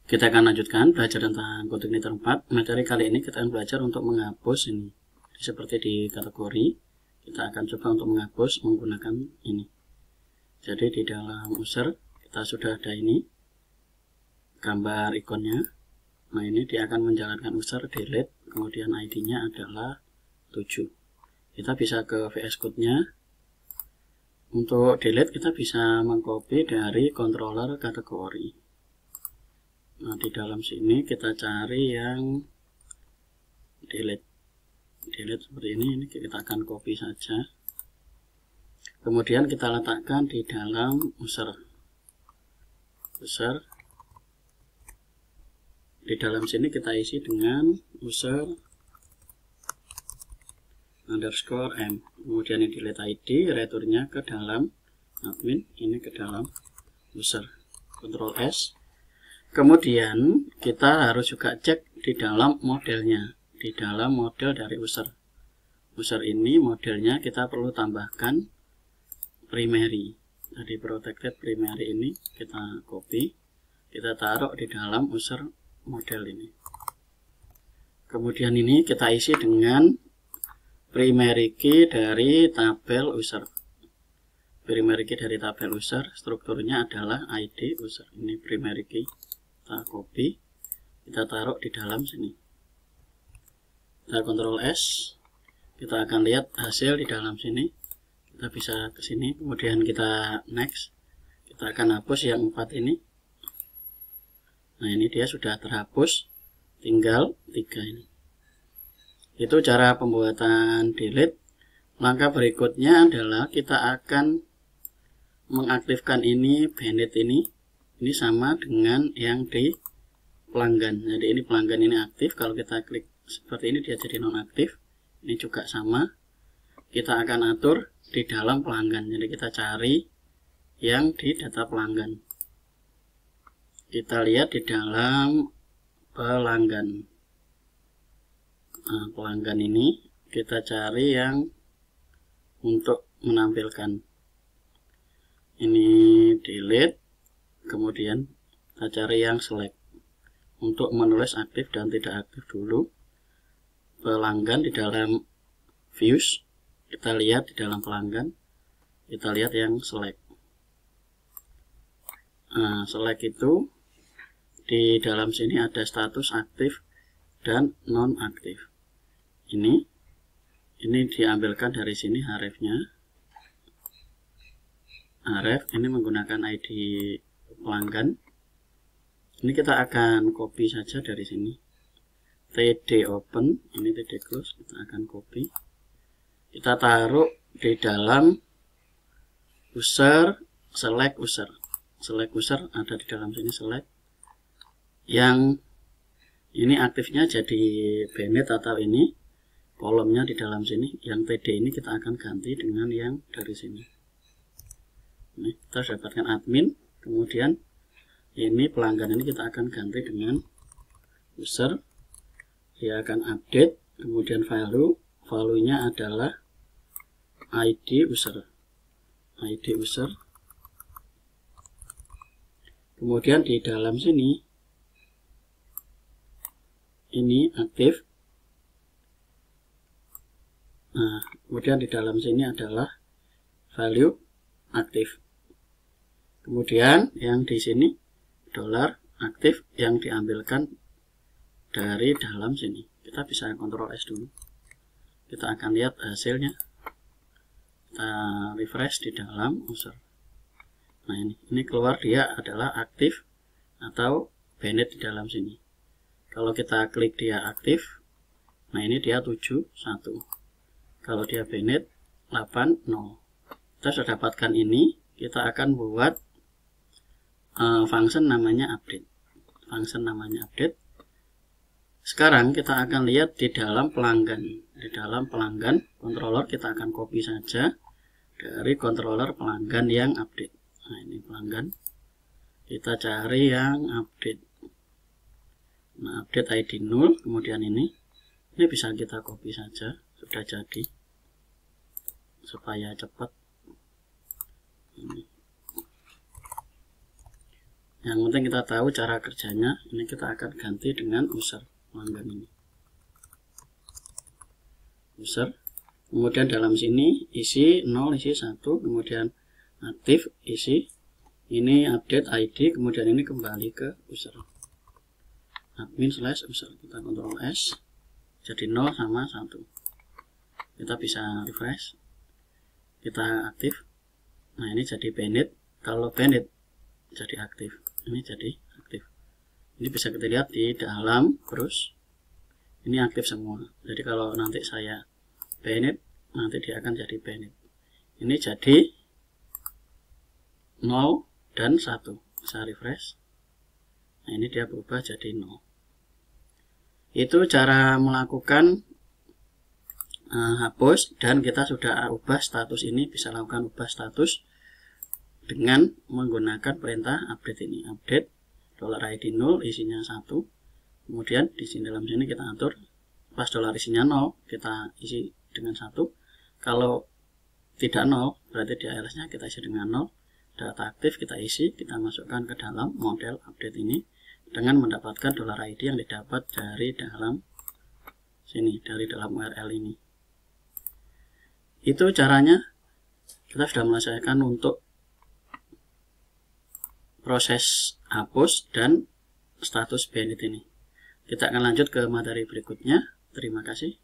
Kita akan lanjutkan belajar tentang Codeinator 4. Materi kali ini kita akan belajar untuk menghapus ini. Seperti di kategori, kita akan coba untuk menghapus menggunakan ini. Jadi di dalam user kita sudah ada ini gambar ikonnya. Nah, ini dia akan menjalankan user delete, kemudian ID-nya adalah 7. Kita bisa ke VS Code-nya. Untuk delete kita bisa mengcopy dari controller kategori. Nah, di dalam sini kita cari yang delete seperti ini kita akan copy saja. Kemudian kita letakkan di dalam user. Di dalam sini kita isi dengan user underscore m. Kemudian ini delete ID, returnya ke dalam admin, ini ke dalam user. Ctrl S. Kemudian kita harus juga cek di dalam modelnya, di dalam model dari user. User ini modelnya kita perlu tambahkan primary. Jadi protected primary ini kita copy, kita taruh di dalam user model ini. Kemudian ini kita isi dengan primary key dari tabel user. Primary key dari tabel user, strukturnya adalah ID user. Ini primary key. Kita copy, kita taruh di dalam sini. Kita Ctrl S, kita akan lihat hasil di dalam sini. Kita bisa ke sini, kemudian kita next. Kita akan hapus yang 4 ini. Nah, ini dia sudah terhapus, tinggal 3 ini. Itu cara pembuatan delete. Langkah berikutnya adalah kita akan mengaktifkan ini banned ini. Ini sama dengan yang di pelanggan. Jadi ini pelanggan ini aktif. Kalau kita klik seperti ini dia jadi nonaktif. Ini juga sama. Kita akan atur di dalam pelanggan. Jadi kita cari yang di data pelanggan. Kita lihat di dalam pelanggan. Nah, pelanggan ini kita cari yang untuk menampilkan. Ini delete. Kemudian kita cari yang select untuk menulis aktif dan tidak aktif dulu. Pelanggan di dalam views, kita lihat di dalam pelanggan, kita lihat yang select. Nah, select itu di dalam sini ada status aktif dan non aktif. Ini diambilkan dari sini href-nya. Href ini menggunakan ID pelanggan. Ini kita akan copy saja dari sini. TD open, ini TD close, kita akan copy. Kita taruh di dalam user, select user. Select user ada di dalam sini select. Yang ini aktifnya jadi banned atau ini kolomnya di dalam sini. Yang TD ini kita akan ganti dengan yang dari sini. Ini kita dapatkan admin, kemudian ini pelanggan ini kita akan ganti dengan user. Dia akan update, kemudian value-nya adalah ID user. ID user. Kemudian di dalam sini ini aktif. Nah, kemudian di dalam sini adalah value aktif. Kemudian yang di sini dollar aktif yang diambilkan dari dalam sini. Kita bisa Ctrl S dulu. Kita akan lihat hasilnya. Kita refresh di dalam user. Nah, ini keluar dia adalah aktif atau banned di dalam sini. Kalau kita klik dia aktif, nah ini dia 7, 1. Kalau dia banned 8, 0. Kita sudah dapatkan ini, kita akan buat function namanya update. Sekarang kita akan lihat di dalam pelanggan. Di dalam pelanggan controller kita akan copy saja dari controller pelanggan yang update. Nah, ini pelanggan. Kita cari yang update. Nah, update ID 0, kemudian ini bisa kita copy saja, sudah jadi. Supaya cepat. Ini. Yang penting kita tahu cara kerjanya. Ini kita akan ganti dengan user pelanggan ini. User. Kemudian dalam sini isi 0, isi 1, kemudian aktif, isi. Ini update ID, kemudian ini kembali ke user. Admin slash user. Kita Ctrl S. Jadi 0 sama 1. Kita bisa refresh. Kita aktif. Nah, ini jadi banned. Kalau banned jadi aktif. Ini jadi aktif. Ini bisa kita lihat di dalam browse. Ini aktif semua. Jadi kalau nanti saya banned, nanti dia akan jadi banned. Ini jadi 0 dan 1. Bisa refresh. Nah, ini dia berubah jadi 0. Itu cara melakukan hapus, dan kita sudah ubah status ini. Bisa lakukan ubah status dengan menggunakan perintah update ini. Update $id 0, isinya 1. Kemudian di sini dalam sini kita atur pas $ isinya 0, kita isi dengan 1. Kalau tidak 0, berarti di ALS-nya kita isi dengan 0. Data aktif kita isi, kita masukkan ke dalam model update ini dengan mendapatkan $id yang didapat dari dalam sini, dari dalam URL ini. Itu caranya. Kita sudah menyelesaikan untuk proses hapus dan status banned ini. Kita akan lanjut ke materi berikutnya. Terima kasih.